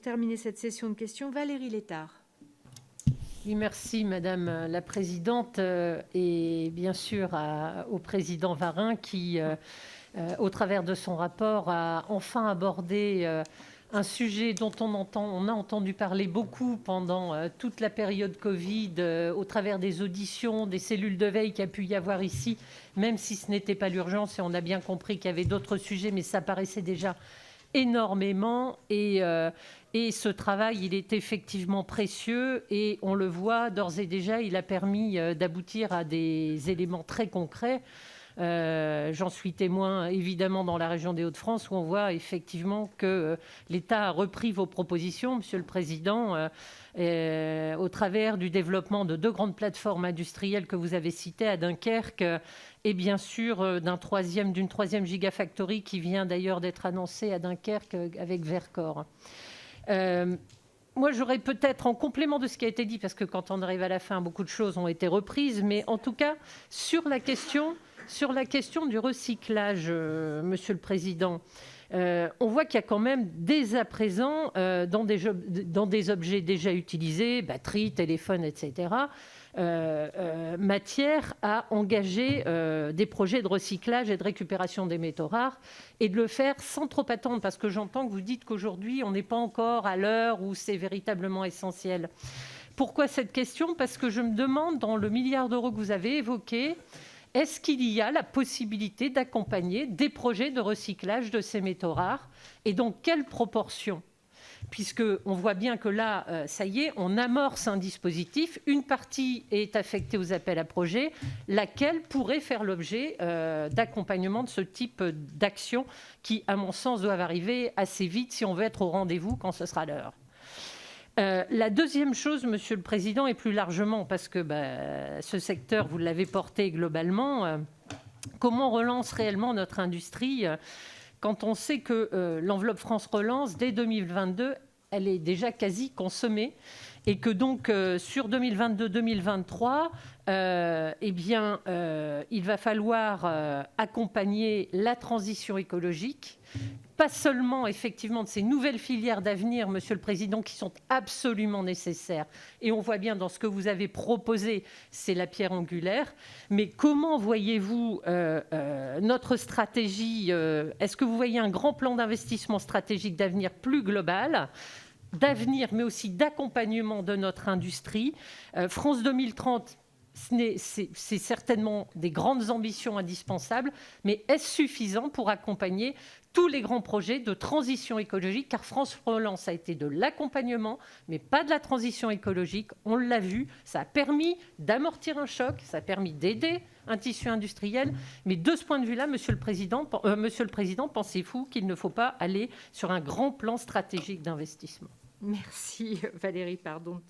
terminer cette session de questions, Valérie Létard. Oui, merci Madame la Présidente et bien sûr au Président Varin qui, au travers de son rapport, a enfin abordé un sujet dont on a entendu parler beaucoup pendant toute la période Covid, au travers des auditions, des cellules de veille qu'il y a pu y avoir ici, même si ce n'était pas l'urgence et on a bien compris qu'il y avait d'autres sujets, mais ça paraissait déjà énormément et ce travail, il est effectivement précieux et on le voit d'ores et déjà, il a permis d'aboutir à des éléments très concrets. J'en suis témoin évidemment dans la région des Hauts-de-France où on voit effectivement que l'État a repris vos propositions, Monsieur le Président, au travers du développement de 2 grandes plateformes industrielles que vous avez citées à Dunkerque et bien sûr d'une troisième gigafactory qui vient d'ailleurs d'être annoncée à Dunkerque avec Vercor. Moi, j'aurais peut-être, en complément de ce qui a été dit, parce que quand on arrive à la fin, beaucoup de choses ont été reprises, mais en tout cas, sur la question du recyclage, Monsieur le Président, on voit qu'il y a quand même dès à présent, dans des objets déjà utilisés, batteries, téléphones, etc., matière à engager des projets de recyclage et de récupération des métaux rares et de le faire sans trop attendre, parce que j'entends que vous dites qu'aujourd'hui, on n'est pas encore à l'heure où c'est véritablement essentiel. Pourquoi cette question ? Parce que je me demande, dans le milliard d'euros que vous avez évoqué, est-ce qu'il y a la possibilité d'accompagner des projets de recyclage de ces métaux rares et dans quelle proportion ? Puisqu'on voit bien que là, ça y est, on amorce un dispositif. Une partie est affectée aux appels à projets, laquelle pourrait faire l'objet d'accompagnement de ce type d'action qui, à mon sens, doivent arriver assez vite si on veut être au rendez-vous quand ce sera l'heure. La deuxième chose, Monsieur le Président, et plus largement, parce que ce secteur, vous l'avez porté globalement, comment on relance réellement notre industrie quand on sait que l'enveloppe France Relance, dès 2022, elle est déjà quasi consommée et que donc sur 2022-2023, il va falloir accompagner la transition écologique, pas seulement effectivement de ces nouvelles filières d'avenir, Monsieur le Président, qui sont absolument nécessaires. Et on voit bien dans ce que vous avez proposé, c'est la pierre angulaire. Mais comment voyez-vous notre stratégie Est-ce que vous voyez un grand plan d'investissement stratégique d'avenir plus global, d'avenir, mais aussi d'accompagnement de notre industrie ? France 2030, c'est certainement des grandes ambitions indispensables, mais est-ce suffisant pour accompagner tous les grands projets de transition écologique, car France Relance a été de l'accompagnement, mais pas de la transition écologique. On l'a vu, ça a permis d'amortir un choc, ça a permis d'aider un tissu industriel. Mais de ce point de vue-là, Monsieur le Président, pensez-vous qu'il ne faut pas aller sur un grand plan stratégique d'investissement ? Merci Valérie, pardon.